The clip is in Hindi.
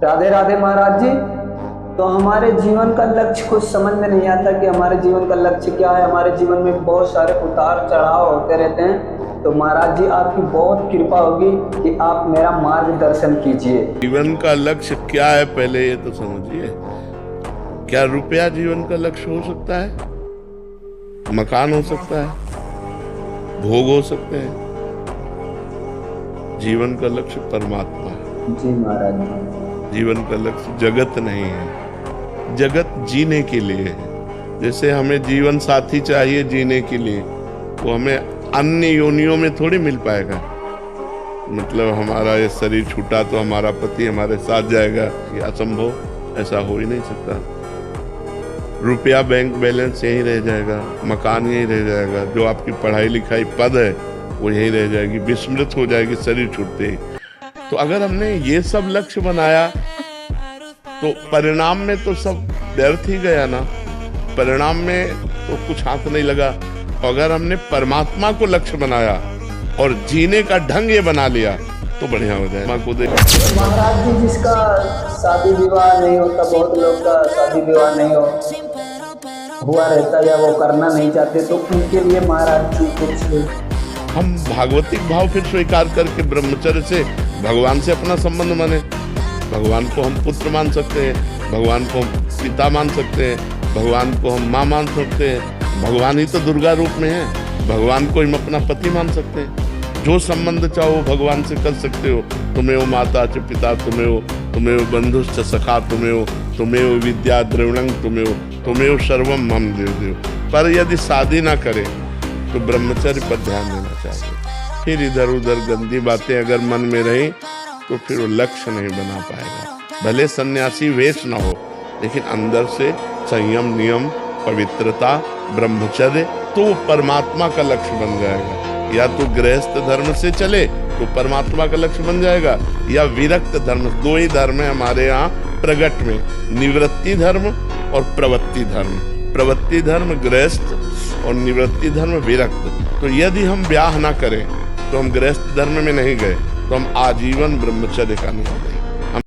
राधे राधे महाराज जी। तो हमारे जीवन का लक्ष्य कुछ समझ में नहीं आता कि हमारे जीवन का लक्ष्य क्या है। हमारे जीवन में बहुत सारे उतार चढ़ाव होते रहते हैं। तो महाराज जी आपकी बहुत कृपा होगी कि आप मेरा मार्गदर्शन कीजिए। जीवन का लक्ष्य क्या है पहले ये तो समझिए। क्या रुपया जीवन का लक्ष्य हो सकता है? मकान हो सकता है, भोग हो सकते हैं। जीवन का लक्ष्य परमात्मा है। जी महाराज जी। जीवन का लक्ष्य जगत नहीं है। जगत जीने के लिए है। जैसे हमें जीवन साथी चाहिए जीने के लिए, वो हमें अन्य योनियों में थोड़ी मिल पाएगा। मतलब हमारा ये शरीर छूटा तो हमारा पति हमारे साथ जाएगा, ये असंभव, ऐसा हो ही नहीं सकता। रुपया बैंक बैलेंस यहीं रह जाएगा, मकान यहीं रह जाएगा, जो आपकी पढ़ाई लिखाई पद है वो यहीं रह जाएगी, विस्मृत हो जाएगी शरीर छूटते ही। तो अगर हमने ये सब लक्ष्य बनाया तो परिणाम में तो सब व्यर्थ ही गया ना। परिणाम में तो कुछ हाथ नहीं लगा। अगर हमने परमात्मा को लक्ष्य बनाया और जीने का ढंग ये बना लिया तो बढ़िया हो जाए। महाराज जी जिसका शादी विवाह नहीं होता, बहुत लोग का शादी विवाह नहीं हुआ रहता या वो करना नहीं चाहते, तो उनके लिए महाराज जी कुछ हम भागवतिक भाव फिर स्वीकार करके ब्रह्मचर्य से भगवान से अपना संबंध माने। भगवान को हम पुत्र मान सकते हैं, भगवान को हम पिता मान सकते हैं, भगवान को हम माँ मान सकते हैं। भगवान ही तो दुर्गा रूप में है। भगवान को हम अपना पति मान सकते हैं। जो संबंध चाहो भगवान से कर सकते हो। तुम्हें वो माता च पिता, तुम्हें वो बंधुश्च सखा, तुम्हें वो विद्या द्रविणं, तुम्हें वो सर्वम मम देव। पर यदि शादी ना करे तो ब्रह्मचर्य पर ध्यान देना चाहिए। फिर इधर उधर गंदी बातें अगर मन में रही तो फिर वो लक्ष्य नहीं बना पाएगा। भले सन्यासी वेश ना हो, लेकिन अंदर से संयम, नियम, पवित्रता, ब्रह्मचर्य, तो परमात्मा का लक्ष्य बन जाएगा। या तो गृहस्थ धर्म से चले तो परमात्मा का लक्ष्य बन जाएगा, या विरक्त धर्म। दो ही धर्म है हमारे यहाँ प्रगट में, निवृत्ति धर्म और प्रवृत्ति धर्म। प्रवृत्ति धर्म गृहस्थ और निवृत्ति धर्म विरक्त। तो यदि हम ब्याह ना करें तो हम गृहस्थ धर्म में नहीं गए, तो हम आजीवन ब्रह्मचर्य का नियम